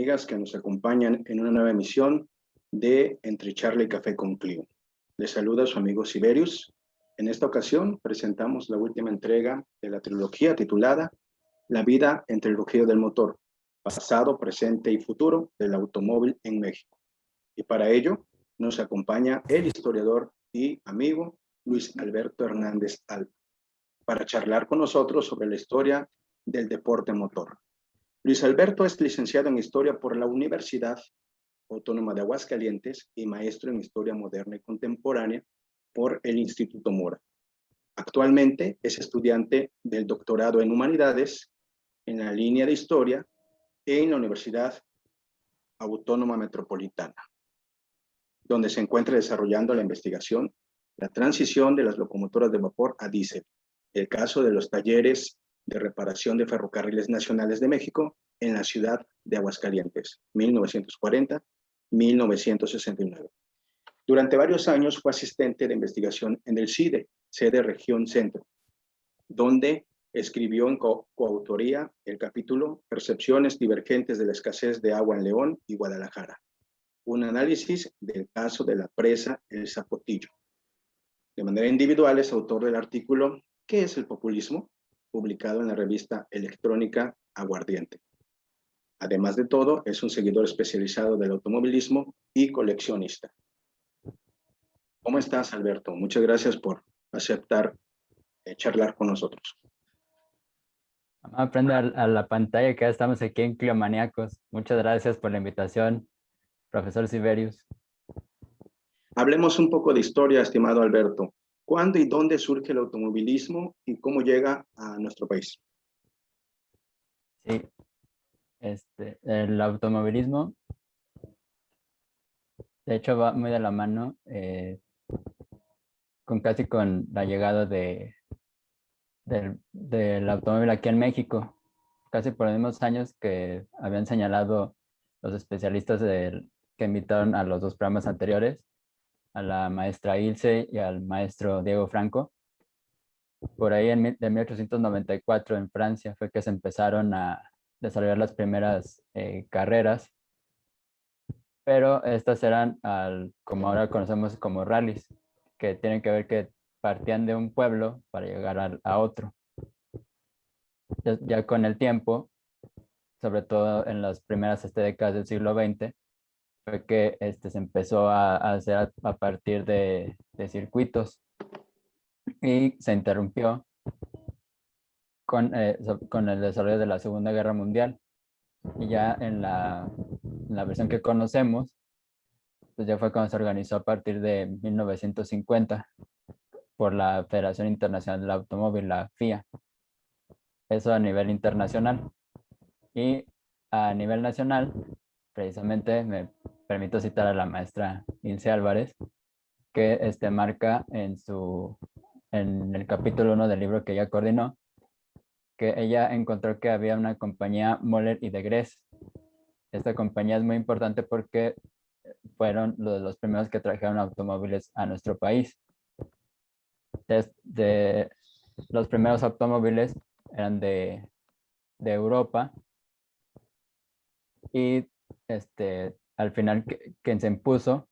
amigas que nos acompañan en una nueva emisión de Entre Charla y Café con Clio. Les saluda su amigo Siberius. En esta ocasión presentamos la última entrega de la trilogía titulada La vida entre el rugido del motor, pasado, presente y futuro del automóvil en México. Y para ello nos acompaña el historiador y amigo Luis Alberto Hernández Alba, para charlar con nosotros sobre la historia del deporte motor. Luis Alberto es licenciado en Historia por la Universidad Autónoma de Aguascalientes y maestro en Historia Moderna y Contemporánea por el Instituto Mora. Actualmente es estudiante del doctorado en Humanidades en la línea de Historia en la Universidad Autónoma Metropolitana, donde se encuentra desarrollando la investigación, la transición de las locomotoras de vapor a diésel, el caso de los talleres de reparación de ferrocarriles nacionales de México en la ciudad de Aguascalientes, 1940-1969. Durante varios años fue asistente de investigación en el CIDE, sede Región Centro, donde escribió en coautoría el capítulo Percepciones divergentes de la escasez de agua en León y Guadalajara, un análisis del caso de la presa El Zapotillo. De manera individual es autor del artículo ¿Qué es el populismo?, publicado en la revista electrónica Aguardiente. Además de todo, es un seguidor especializado del automovilismo y coleccionista. ¿Cómo estás, Alberto? Muchas gracias por aceptar charlar con nosotros. Vamos a aprender a la pantalla, que ya estamos aquí en Cliomaníacos. Muchas gracias por la invitación, profesor Siberius. Hablemos un poco de historia, estimado Alberto. ¿Cuándo y dónde surge el automovilismo y cómo llega a nuestro país? Sí, el automovilismo, de hecho, va muy de la mano con la llegada del automóvil aquí en México. Casi por los mismos años que habían señalado los especialistas que invitaron a los dos programas anteriores, a la maestra Ilse y al maestro Diego Franco. Por ahí de 1894 en Francia fue que se empezaron a desarrollar las primeras carreras, pero estas eran, como ahora conocemos como rallies, que tienen que ver que partían de un pueblo para llegar a otro. Ya con el tiempo, sobre todo en las primeras décadas del siglo XX, fue que se empezó a hacer a partir de circuitos, y se interrumpió con el desarrollo de la Segunda Guerra Mundial. Y ya en la versión que conocemos, pues ya fue cuando se organizó a partir de 1950 por la Federación Internacional del Automóvil, la FIA. Eso a nivel internacional. Y a nivel nacional, precisamente me permito citar a la maestra Ilse Álvarez, que marca en el capítulo 1 del libro que ella coordinó, que ella encontró que había una compañía Moller y de Gress. Esta compañía es muy importante porque fueron los primeros que trajeron automóviles a nuestro país. Los primeros automóviles eran de Europa, y al final quien se impuso,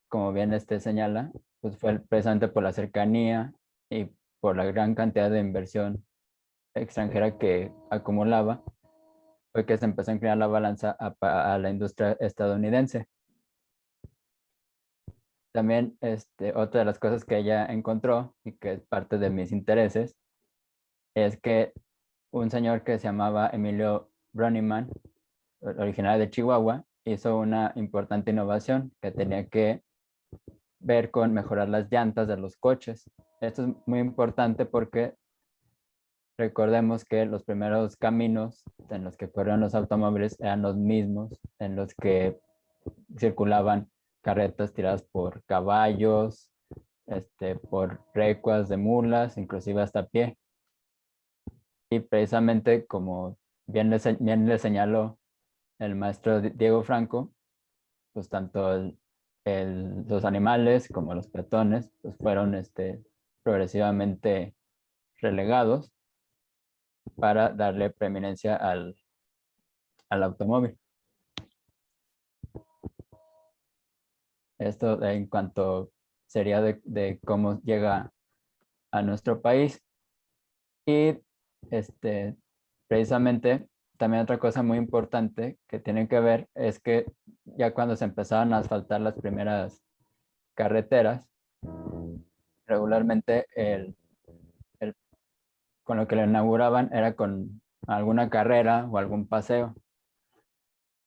como bien señala, pues fue precisamente por la cercanía y por la gran cantidad de inversión extranjera que acumulaba, fue que se empezó a inclinar la balanza a la industria estadounidense. También otra de las cosas que ella encontró, y que es parte de mis intereses, es que un señor que se llamaba Emilio Broniman, originario de Chihuahua, hizo una importante innovación que tenía que ver con mejorar las llantas de los coches. Esto es muy importante porque recordemos que los primeros caminos en los que corrieron los automóviles eran los mismos en los que circulaban carretas tiradas por caballos, por recuas de mulas, inclusive hasta a pie. Y precisamente, como bien le señaló el maestro Diego Franco, pues tanto los animales como los peatones pues fueron progresivamente relegados para darle preeminencia al automóvil. Esto en cuanto sería de cómo llega a nuestro país. Y precisamente también otra cosa muy importante que tiene que ver es que ya cuando se empezaban a asfaltar las primeras carreteras, regularmente el- con lo que lo inauguraban era con alguna carrera o algún paseo.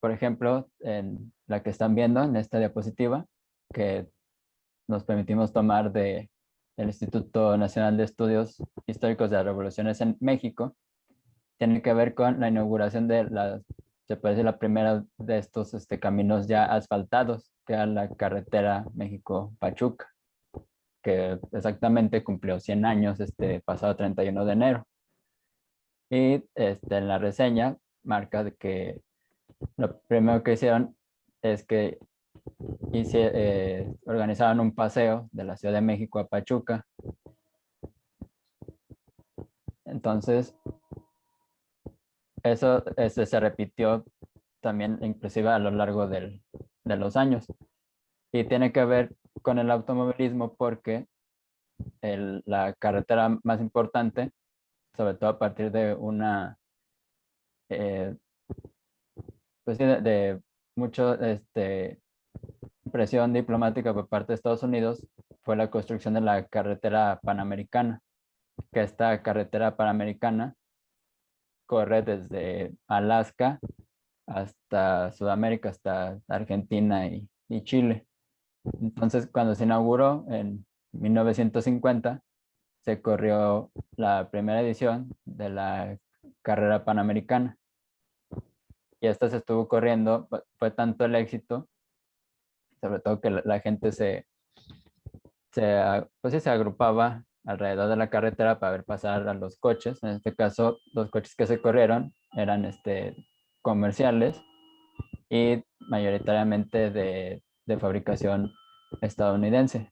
Por ejemplo, en la que están viendo en esta diapositiva, que nos permitimos tomar del Instituto Nacional de Estudios Históricos de las Revoluciones en México, tiene que ver con la inauguración de se puede decir, la primera de estos caminos ya asfaltados, que era la carretera México-Pachuca, que exactamente cumplió 100 años este pasado 31 de enero. Y en la reseña marca de que lo primero que hicieron es que organizaron un paseo de la Ciudad de México a Pachuca. Entonces, eso se repitió también inclusive a lo largo de los años. Y tiene que ver con el automovilismo porque la carretera más importante, sobre todo a partir de una, pues sí, de mucho presión diplomática por parte de Estados Unidos, fue la construcción de la carretera panamericana, que esta carretera panamericana corre desde Alaska hasta Sudamérica, hasta Argentina y Chile. Entonces, cuando se inauguró en 1950, se corrió la primera edición de la carrera panamericana. Y esta se estuvo corriendo, fue tanto el éxito, sobre todo que la gente pues sí, se agrupaba alrededor de la carretera para ver pasar a los coches. En este caso, los coches que se corrieron eran comerciales y mayoritariamente de fabricación estadounidense.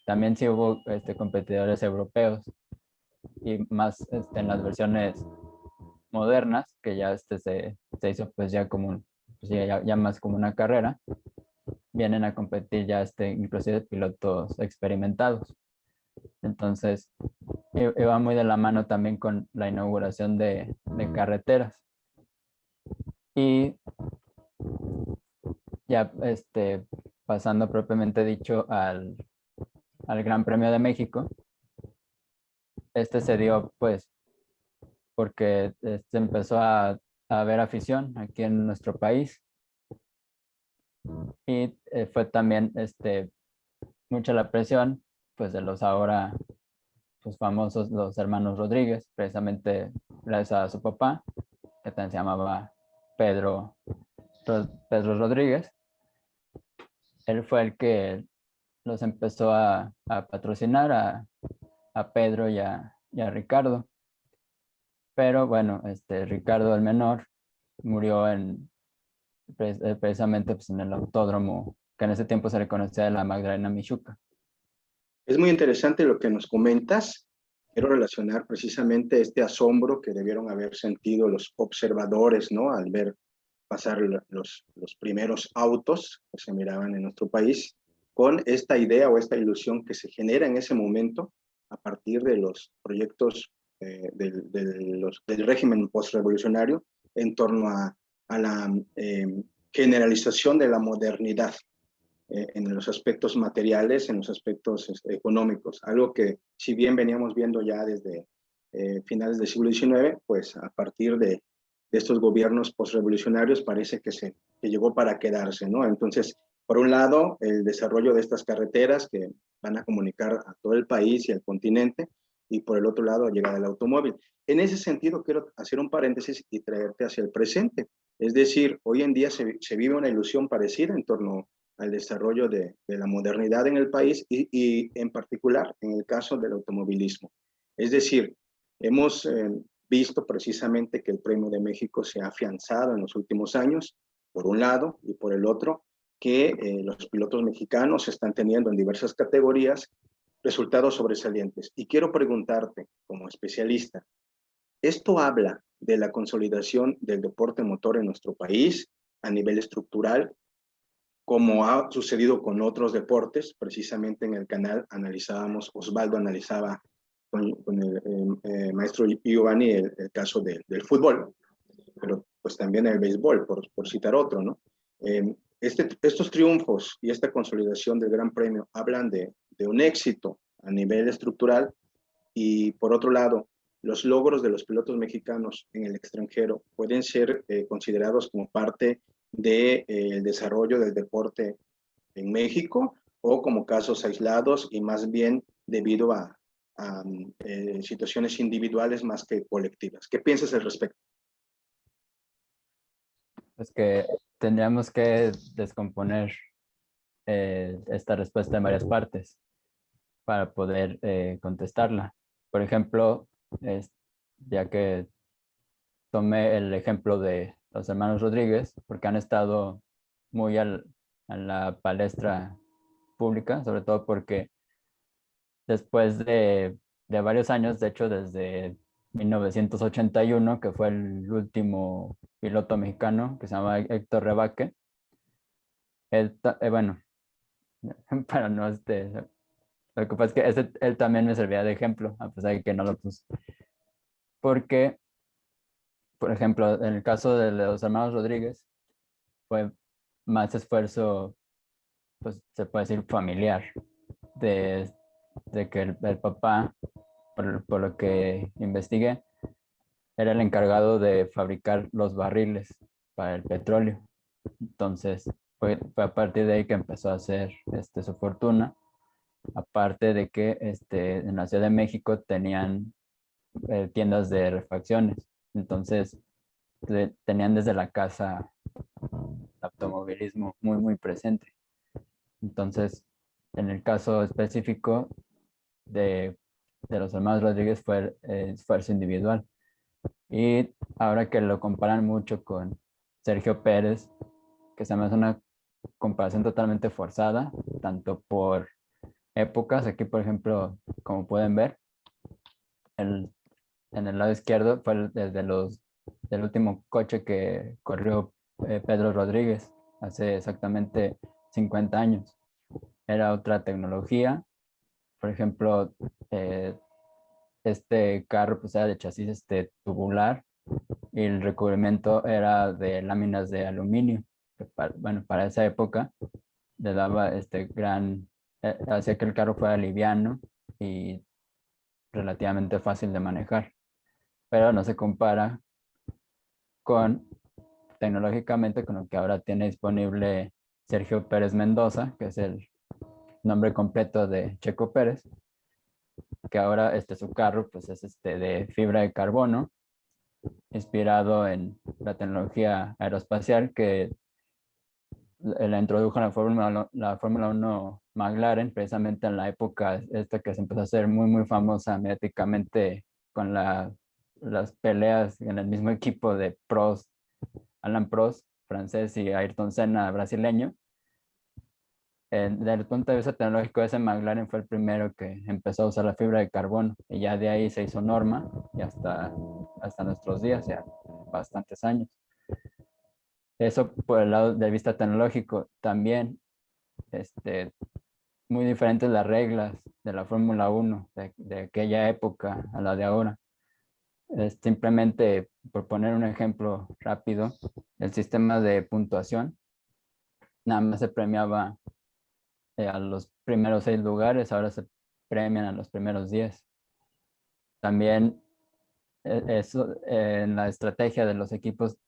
También sí hubo competidores europeos y más en las versiones modernas, que ya se hizo pues ya como pues ya más como una carrera, vienen a competir ya inclusive pilotos experimentados. Entonces, iba muy de la mano también con la inauguración de carreteras. Y ya pasando propiamente dicho al Gran Premio de México, se dio pues porque se empezó a haber afición aquí en nuestro país y fue también mucha la presión pues de los ahora pues famosos los hermanos Rodríguez, precisamente gracias a su papá, que también se llamaba Pedro, Pedro Rodríguez. Él fue el que los empezó a patrocinar a Pedro y a Ricardo. Pero bueno, Ricardo el menor murió precisamente pues, en el autódromo que en ese tiempo se le conocía de la Magdalena Michuca. Es muy interesante lo que nos comentas. Quiero relacionar precisamente este asombro que debieron haber sentido los observadores, ¿no? Al ver pasar los primeros autos que se miraban en nuestro país, con esta idea o esta ilusión que se genera en ese momento a partir de los proyectos del régimen postrevolucionario en torno a la generalización de la modernidad en los aspectos materiales, en los aspectos económicos, algo que si bien veníamos viendo ya desde finales del siglo XIX, pues a partir de estos gobiernos postrevolucionarios parece que llegó para quedarse, ¿no? Entonces, por un lado, el desarrollo de estas carreteras que van a comunicar a todo el país y al continente, y por el otro lado, la llegada del automóvil. En ese sentido, quiero hacer un paréntesis y traerte hacia el presente. Es decir, hoy en día se vive una ilusión parecida en torno al desarrollo de la modernidad en el país y en particular en el caso del automovilismo. Es decir, hemos visto precisamente que el Premio de México se ha afianzado en los últimos años, por un lado, y por el otro, que los pilotos mexicanos están teniendo en diversas categorías resultados sobresalientes. Y quiero preguntarte, como especialista, ¿esto habla de la consolidación del deporte motor en nuestro país a nivel estructural? como ha sucedido con otros deportes. Precisamente en el canal Osvaldo analizaba con el maestro Giovanni el caso del fútbol, pero pues también el béisbol, por citar otro, ¿no? Estos triunfos y esta consolidación del Gran Premio hablan de un éxito a nivel estructural, y por otro lado, los logros de los pilotos mexicanos en el extranjero pueden ser considerados como parte del desarrollo del deporte en México, o como casos aislados y más bien debido a situaciones individuales más que colectivas. ¿Qué piensas al respecto? Es que tendríamos que descomponer esta respuesta en varias partes para poder contestarla. Por ejemplo, ya que tomé el ejemplo de los hermanos Rodríguez, porque han estado muy a la palestra pública, sobre todo porque después de varios años, de hecho desde 1981, que fue el último piloto mexicano, que se llama Héctor Rebaque, bueno, para no lo que pasa es que él también me servía de ejemplo, a pesar de que no lo puse. Porque, por ejemplo, en el caso de los hermanos Rodríguez, fue más esfuerzo, pues se puede decir familiar, de, de que el papá, por lo que investigué, era el encargado de fabricar los barriles para el petróleo. Entonces, fue a partir de ahí que empezó a hacer su fortuna. Aparte de que en la Ciudad de México tenían tiendas de refacciones. Entonces, tenían desde la casa el automovilismo muy, muy presente. Entonces, en el caso específico de los hermanos Rodríguez fue esfuerzo individual. Y ahora que lo comparan mucho con Sergio Pérez, que se me hace una comparación totalmente forzada, tanto por épocas. Aquí, por ejemplo, como pueden ver, en el lado izquierdo fue desde del último coche que corrió Pedro Rodríguez hace exactamente 50 años. Era otra tecnología. Por ejemplo, este carro pues era de chasis tubular, y el recubrimiento era de láminas de aluminio. Que bueno, para esa época le daba hacía que el carro fuera liviano y relativamente fácil de manejar, pero no se compara con tecnológicamente con lo que ahora tiene disponible Sergio Pérez Mendoza, que es el nombre completo de Checo Pérez, que ahora su carro pues es de fibra de carbono, inspirado en la tecnología aeroespacial que la introdujo en la Fórmula 1 McLaren, precisamente en la época esta que se empezó a hacer muy, muy famosa mediáticamente con las peleas en el mismo equipo de Prost, Alain Prost, francés, y Ayrton Senna, brasileño. Desde el punto de vista tecnológico, ese McLaren fue el primero que empezó a usar la fibra de carbono, y ya de ahí se hizo norma y hasta nuestros días, ya bastantes años. Eso por el lado de vista tecnológico. También muy diferentes las reglas de la Fórmula 1 de aquella época a la de ahora. Simplemente, por poner un ejemplo rápido, el sistema de puntuación nada más se premiaba a los primeros 6 lugares, ahora se premian a los primeros 10. También eso en la estrategia de los equipos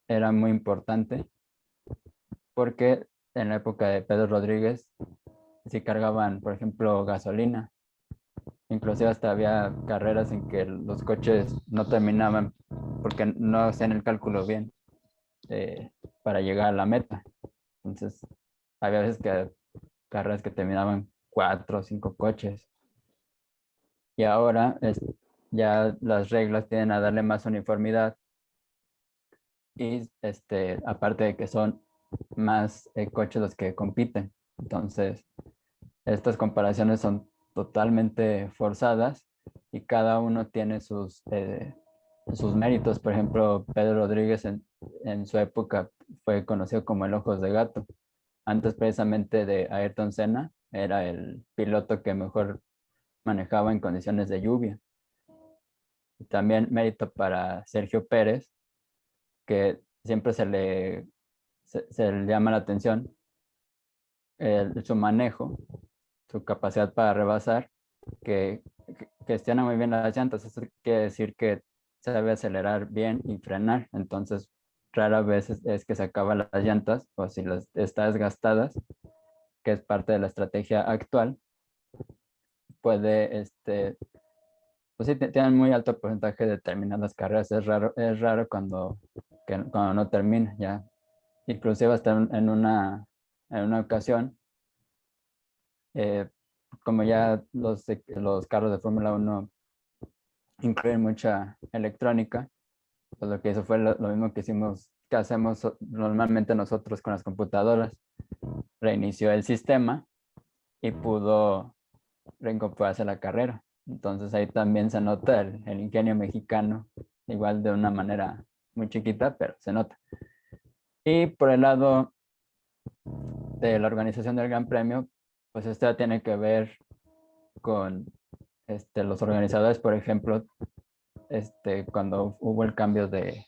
era muy importante, porque en la época de Pedro Rodríguez si cargaban, por ejemplo, gasolina. Inclusive hasta había carreras en que los coches no terminaban porque no hacían el cálculo bien para llegar a la meta. Entonces, había veces que carreras que terminaban 4 o 5 coches. Y ahora ya las reglas tienden a darle más uniformidad, y aparte de que son más coches los que compiten. Entonces, estas comparaciones son totalmente forzadas y cada uno tiene sus méritos. Por ejemplo, Pedro Rodríguez en su época fue conocido como el Ojos de Gato. antes precisamente de Ayrton Senna, era el piloto que mejor manejaba en condiciones de lluvia. Y también mérito para Sergio Pérez, que siempre se le llama la atención su manejo, su capacidad para rebasar, que gestiona muy bien las llantas. Eso quiere decir que sabe acelerar bien y frenar. Entonces, rara vez es que se acaban las llantas, o si las está desgastadas, que es parte de la estrategia actual, puede, pues sí, tienen muy alto porcentaje de terminar las carreras. Es raro cuando no termina ya. Inclusive hasta en una ocasión, como ya los carros de Fórmula 1 incluyen mucha electrónica, pues lo que hizo fue lo mismo que hacemos normalmente nosotros con las computadoras. Reinició el sistema y pudo reincorporarse a la carrera. Entonces ahí también se nota el ingenio mexicano, igual de una manera muy chiquita, pero se nota. Y por el lado de la organización del Gran Premio, pues esto tiene que ver con los organizadores. Por ejemplo, cuando hubo el cambio de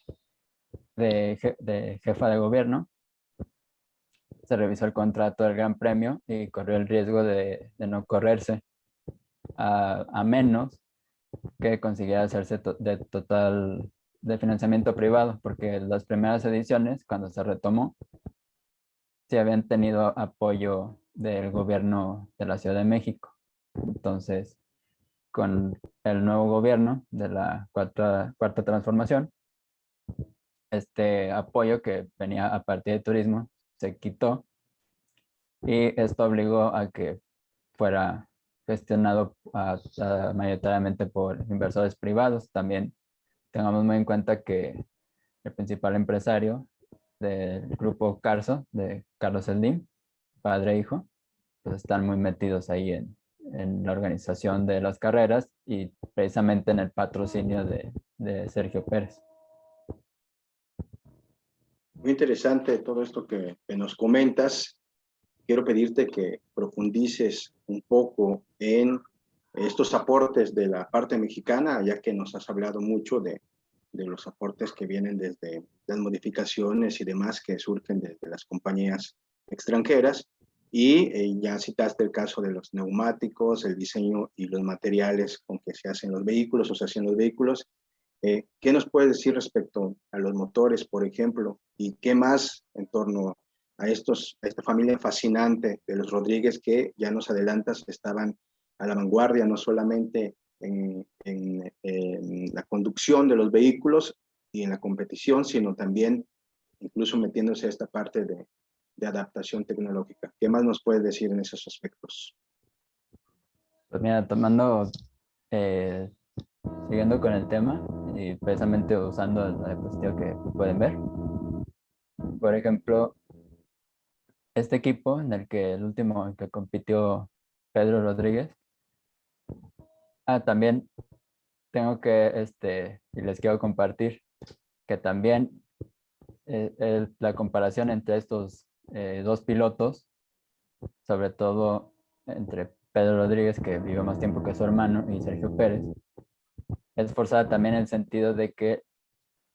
jefa de gobierno, se revisó el contrato del Gran Premio y corrió el riesgo de no correrse a menos que consiguiera hacerse de financiamiento privado, porque las primeras ediciones, cuando se retomó, sí habían tenido apoyo del gobierno de la Ciudad de México. Entonces, con el nuevo gobierno de la cuarta transformación, este apoyo que venía a partir de turismo se quitó, y esto obligó a que fuera gestionado mayoritariamente por inversores privados. También tengamos muy en cuenta que el principal empresario del grupo Carso, de Carlos Slim, padre e hijo, pues están muy metidos ahí en la organización de las carreras y precisamente en el patrocinio de Sergio Pérez. Muy interesante todo esto que nos comentas. Quiero pedirte que profundices un poco en estos aportes de la parte mexicana, ya que nos has hablado mucho de los aportes que vienen desde las modificaciones y demás que surgen desde las compañías extranjeras. Y ya citaste el caso de los neumáticos, el diseño y los materiales con que se hacen los vehículos o se hacen los vehículos. ¿Qué nos puedes decir respecto a los motores, por ejemplo? ¿Y qué más en torno a esta familia fascinante de los Rodríguez, que ya nos adelantas, estaban a la vanguardia, no solamente en la conducción de los vehículos y en la competición, sino también incluso metiéndose a esta parte de adaptación tecnológica? ¿Qué más nos puedes decir en esos aspectos? Pues mira, siguiendo con el tema y precisamente usando la diapositiva que pueden ver, por ejemplo, este equipo en el que el último en que compitió Pedro Rodríguez. También tengo y les quiero compartir que también la comparación entre estos dos pilotos, sobre todo entre Pedro Rodríguez, que vivió más tiempo que su hermano, y Sergio Pérez, es forzada también en el sentido de que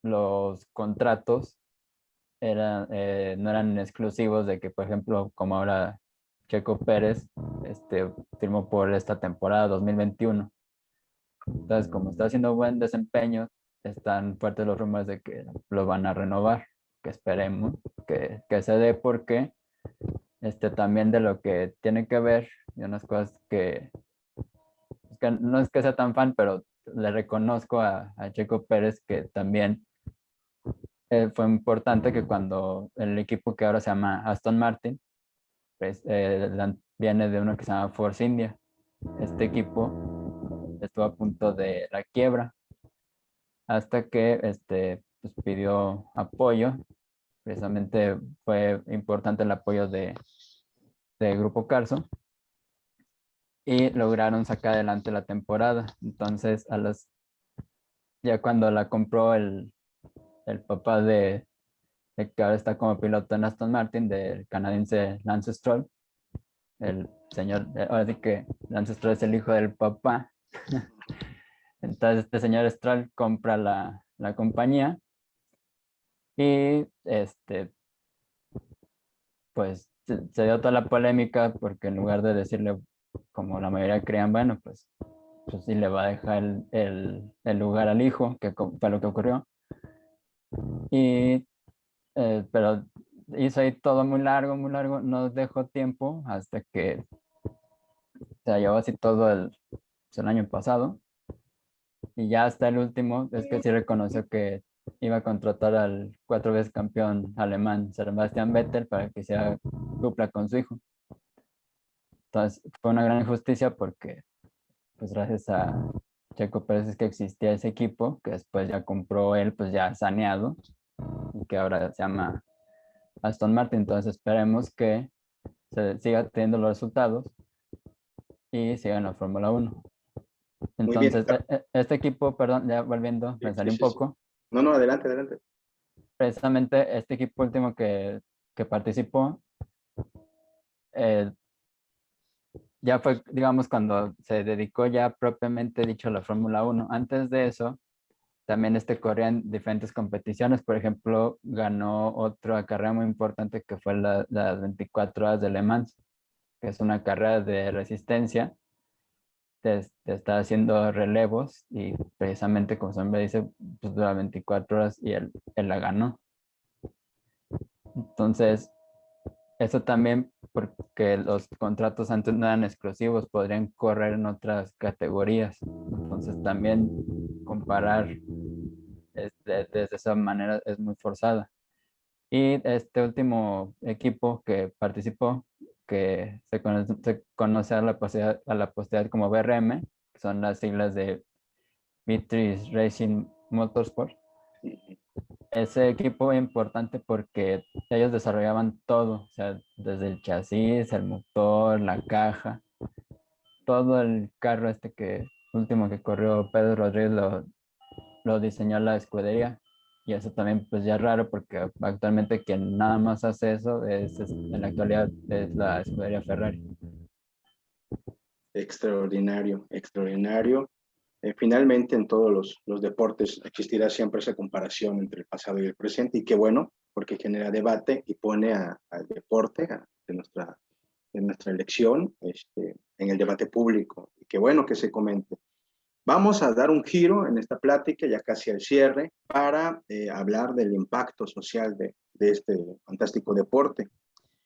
los contratos no eran exclusivos, de que, por ejemplo, como ahora Checo Pérez firmó por esta temporada 2021. Entonces, como está haciendo buen desempeño, están fuertes los rumores de que lo van a renovar, que esperemos que se dé, porque también de lo que tiene que ver, y unas cosas que no es que sea tan fan, pero le reconozco a Checo Pérez, que también fue importante que cuando el equipo que ahora se llama Aston Martin, pues, viene de uno que se llama Force India. Este equipo estuvo a punto de la quiebra hasta que pues pidió apoyo. Precisamente fue importante el apoyo de Grupo Carso y lograron sacar adelante la temporada. Entonces, ya cuando la compró el papá de el que ahora está como piloto en Aston Martin, del canadiense Lance Stroll. El señor, ahora sí que Lance Stroll es el hijo del papá. Entonces este señor Stroll compra la compañía y pues se dio toda la polémica porque en lugar de decirle, como la mayoría creían, bueno, pues sí le va a dejar el lugar al hijo, que fue lo que ocurrió. Y, pero hizo ahí todo muy largo, no dejó tiempo hasta que se llevó así todo el año pasado. Y ya hasta el último, es que sí reconoció que iba a contratar al 4 veces campeón alemán Sebastian Vettel para que sea dupla con su hijo. Entonces fue una gran injusticia porque pues gracias a Checo Pérez es que existía ese equipo que después ya compró él pues ya saneado y que ahora se llama Aston Martin. Entonces esperemos que se siga teniendo los resultados y siga en la Fórmula 1. Muy bien. Entonces este equipo, perdón, ya volviendo, Sí, me salí sí, un sí, sí. poco. No, no, adelante, adelante. Precisamente este equipo último que participó, eh, ya fue, digamos, cuando se dedicó ya propiamente dicho a la Fórmula 1. Antes de eso, también corría en diferentes competiciones. Por ejemplo, ganó otra carrera muy importante que fue las 24 horas de Le Mans, que es una carrera de resistencia. Te está haciendo relevos y precisamente como su nombre dice, pues dura 24 horas y él la ganó. Entonces, eso también porque los contratos antes no eran exclusivos, podrían correr en otras categorías. Entonces también comparar desde esa manera es muy forzada. Y este último equipo que participó, que se conoce a la posteridad como BRM, que son las siglas de Beatrice Racing Motorsport. Ese equipo es importante porque ellos desarrollaban todo, o sea, desde el chasis, el motor, la caja, todo el carro que último que corrió Pedro Rodríguez lo diseñó la escudería. Y eso también pues ya es raro porque actualmente quien nada más hace eso en la actualidad es la escudería Ferrari. Extraordinario, extraordinario. Finalmente, en todos los deportes existirá siempre esa comparación entre el pasado y el presente, y qué bueno, porque genera debate y pone al deporte de nuestra elección en el debate público. Y qué bueno que se comente. Vamos a dar un giro en esta plática, ya casi al cierre, para hablar del impacto social de este fantástico deporte.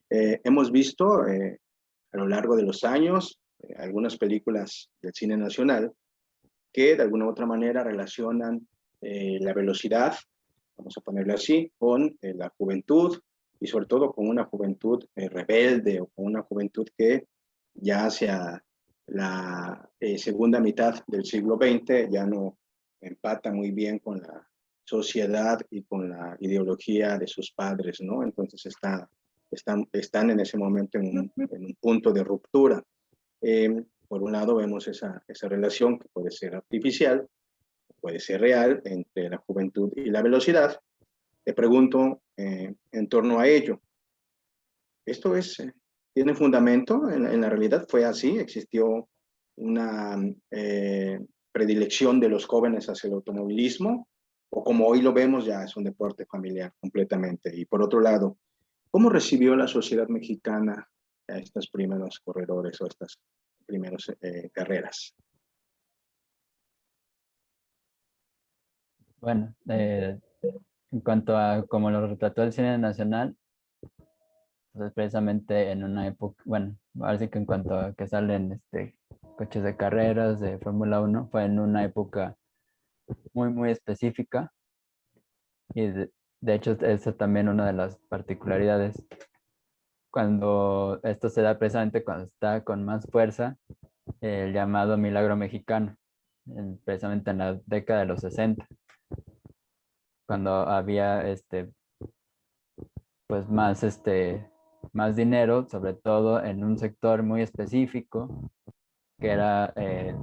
Hemos visto a lo largo de los años algunas películas del cine nacional que de alguna u otra manera relacionan la velocidad, vamos a ponerlo así, con la juventud y sobre todo con una juventud rebelde o con una juventud que ya hacia la segunda mitad del siglo XX ya no empata muy bien con la sociedad y con la ideología de sus padres, ¿no? Entonces están en ese momento en un punto de ruptura. Por un lado vemos esa relación que puede ser artificial, puede ser real entre la juventud y la velocidad. Te pregunto en torno a ello. ¿Esto tiene fundamento en la realidad? ¿Fue así? ¿Existió una predilección de los jóvenes hacia el automovilismo? ¿O como hoy lo vemos ya es un deporte familiar completamente? Y por otro lado, ¿cómo recibió la sociedad mexicana a estos primeros corredores o estas primeras carreras? Bueno, en cuanto a cómo lo retrató el cine nacional, pues precisamente en una época, bueno, ahora sí que en cuanto a que salen coches de carreras de Fórmula 1, fue en una época muy específica y de hecho esa también una de las particularidades. Cuando esto se da precisamente cuando está con más fuerza el llamado milagro mexicano, precisamente en la década de los 60, cuando había pues más dinero, sobre todo en un sector muy específico, que era, pues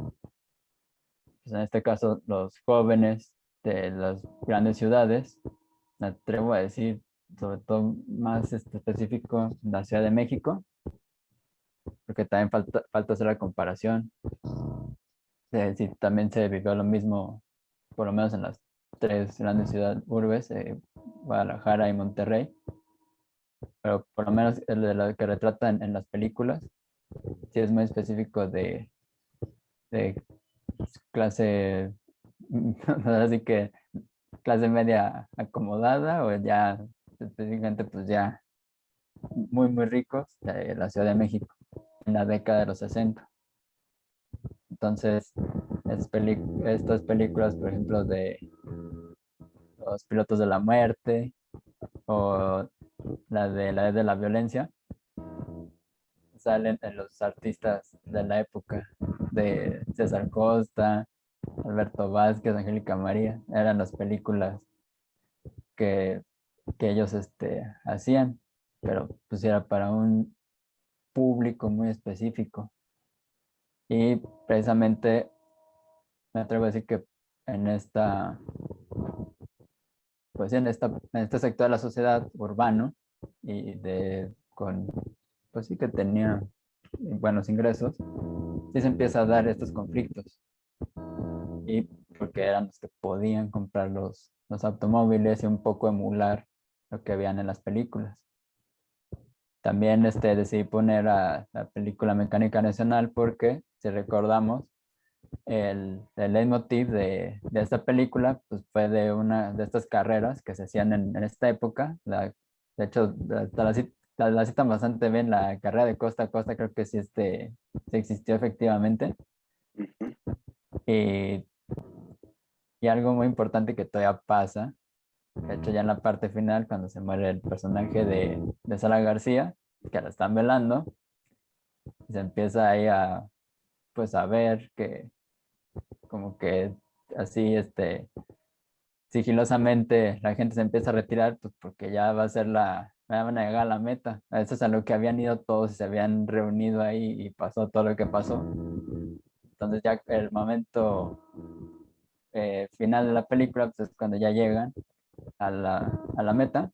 en este caso, los jóvenes de las grandes ciudades. Me atrevo a decir sobre todo más específico en la Ciudad de México, porque también falta hacer la comparación de si también se vivió lo mismo, por lo menos en las tres grandes ciudades urbes, Guadalajara y Monterrey, pero por lo menos el de lo que retratan en las películas, sí es muy específico de clase, así que clase media acomodada o ya específicamente pues ya muy, muy ricos de la Ciudad de México en la década de los 60. Entonces, estas películas, por ejemplo, de Los Pilotos de la Muerte o la de la Violencia, salen en los artistas de la época, de César Costa, Alberto Vázquez, Angélica María. Eran las películas que, que ellos hacían, pero pues era para un público muy específico. Y precisamente me atrevo a decir que en esta, pues en este sector de la sociedad urbano y pues sí que tenía buenos ingresos, sí se empieza a dar estos conflictos. Y porque eran los que podían comprar los automóviles y un poco emular lo que veían en las películas. También decidí poner a la película Mecánica Nacional porque, si recordamos, el leitmotiv de esta película pues, fue de una de estas carreras que se hacían en esta época. De hecho, la citan bastante bien, la carrera de costa a costa, creo que sí, sí existió efectivamente. Y, y algo muy importante que todavía pasa, de hecho ya en la parte final, cuando se muere el personaje de Sara García, que la están velando, y se empieza ahí pues a ver que como que así, sigilosamente la gente se empieza a retirar, pues porque ya va a ser van a llegar a la meta. Eso es a lo que habían ido todos y se habían reunido ahí y pasó todo lo que pasó. Entonces ya el momento final de la película, pues es cuando ya llegan a la meta.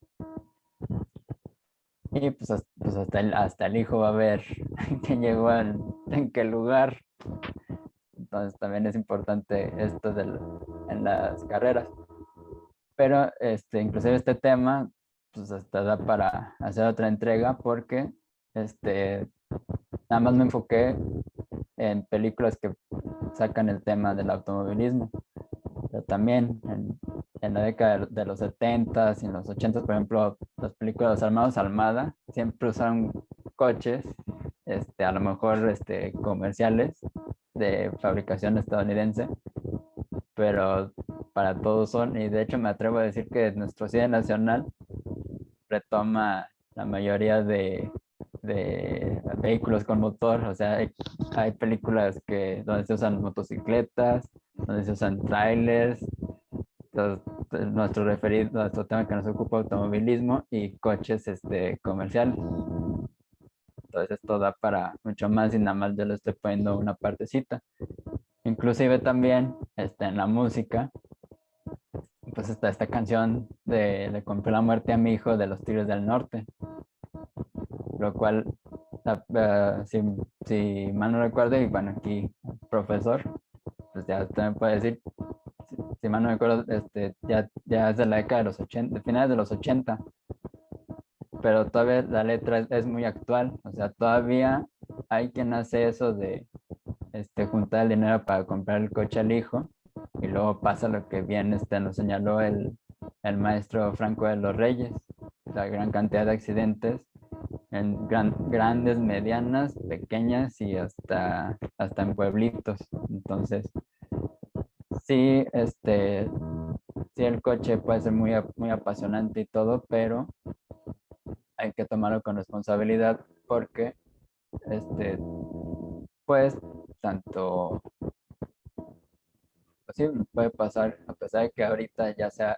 Y pues, pues hasta el hijo va a ver quién llegó en qué lugar. Entonces también es importante esto en las carreras. Pero inclusive este tema, pues hasta da para hacer otra entrega porque nada más me enfoqué en películas que sacan el tema del automovilismo. Pero también en la década de los 70 y en los 80, por ejemplo, las películas de los Hermanos Almada siempre usaron coches, a lo mejor comerciales de fabricación estadounidense, pero para todos son, y de hecho me atrevo a decir que nuestro cine nacional retoma la mayoría de vehículos con motor, o sea, hay películas donde se usan motocicletas, donde se usan trailers, nuestro tema que nos ocupa automovilismo y coches comerciales. Entonces esto da para mucho más y nada más yo le estoy poniendo una partecita. Inclusive también en la música, pues está esta canción de Le compré la muerte a mi hijo de los Tigres del Norte, lo cual, si mal no recuerdo, y bueno, aquí profesor, pues ya usted me puede decir, si mal no recuerdo, ya es de la década de los 80, de finales de los 80, pero todavía la letra es muy actual, o sea, todavía hay quien hace eso de juntar el dinero para comprar el coche al hijo, y luego pasa lo que bien nos señaló el maestro Franco de los Reyes, la gran cantidad de accidentes en grandes, medianas, pequeñas y hasta en pueblitos. Entonces, sí, sí el coche puede ser muy, muy apasionante y todo, pero hay que tomarlo con responsabilidad porque, pues, tanto pues sí, puede pasar, a pesar de que ahorita ya sea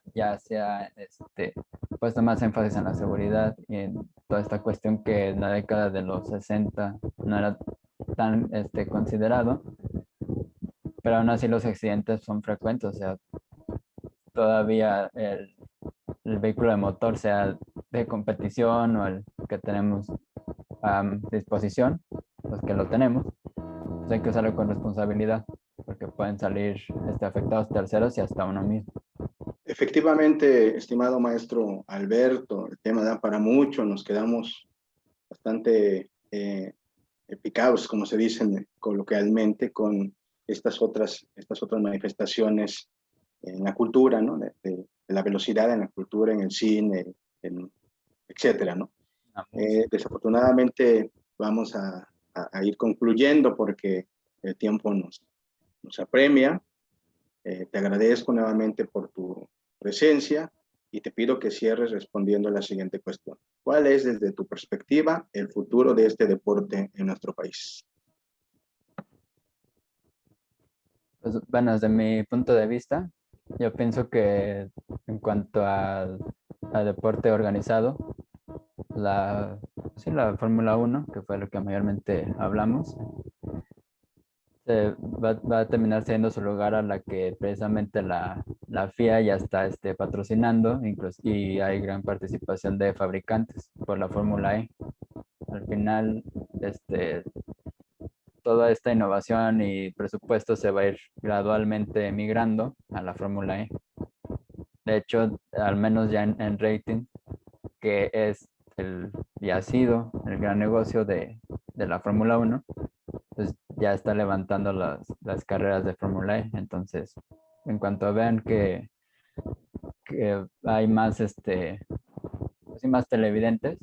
puesto más énfasis en la seguridad y en toda esta cuestión que en la década de los 60 no era tan considerado, pero aún así los accidentes son frecuentes, o sea, todavía el vehículo de motor, sea de competición o el que tenemos a disposición, los que lo tenemos, pues hay que usarlo con responsabilidad, porque pueden salir afectados terceros y hasta uno mismo. Efectivamente, estimado maestro Alberto, el tema da para mucho, nos quedamos bastante picados, como se dice coloquialmente, con estas otras manifestaciones en la cultura, ¿no? De la velocidad en la cultura, en el cine, etcétera, ¿no? Desafortunadamente vamos a ir concluyendo porque el tiempo nos apremia. Te agradezco nuevamente por tu presencia y te pido que cierres respondiendo a la siguiente cuestión. ¿Cuál es, desde tu perspectiva, el futuro de este deporte en nuestro país? Pues, bueno, desde mi punto de vista, yo pienso que en cuanto a deporte organizado, la Fórmula 1, que fue lo que mayormente hablamos, va a terminar siendo su lugar a la que precisamente la FIA ya está patrocinando, incluso, y hay gran participación de fabricantes por la Fórmula E. Al final, toda esta innovación y presupuesto se va a ir gradualmente migrando a la Fórmula E. De hecho, al menos ya en rating, que es y ha sido el gran negocio de la Fórmula 1, pues ya está levantando las carreras de Fórmula E. Entonces, en cuanto vean que hay más, más televidentes,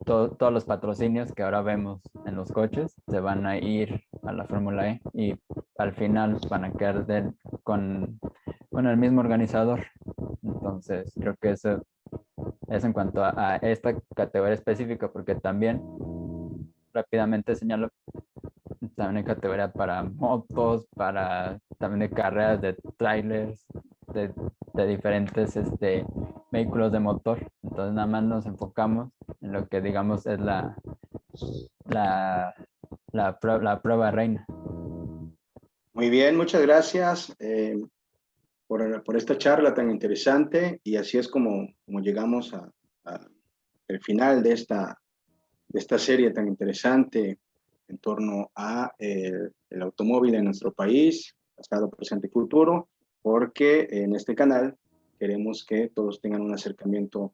todos los patrocinios que ahora vemos en los coches se van a ir a la Fórmula E y al final van a quedar con el mismo organizador. Entonces, creo que eso es en cuanto a esta categoría específica, porque también rápidamente señalo, también hay categoría para motos, también de carreras de trailers, de diferentes vehículos de motor. Entonces nada más nos enfocamos en lo que digamos es la prueba reina. Muy bien, muchas gracias por esta charla tan interesante, y así es como llegamos al final de esta serie tan interesante en torno a el automóvil en nuestro país, pasado, presente y futuro, porque en este canal queremos que todos tengan un acercamiento,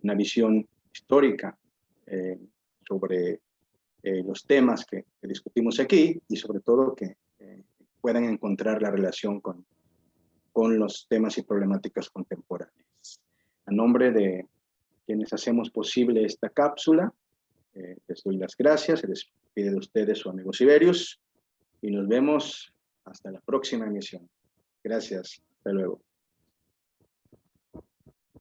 una visión histórica sobre los temas que discutimos aquí, y sobre todo que puedan encontrar la relación con los temas y problemáticas contemporáneas. A nombre de quienes hacemos posible esta cápsula, les doy las gracias. Se despide de ustedes su amigo Sibelius y nos vemos hasta la próxima emisión. Gracias. Hasta luego.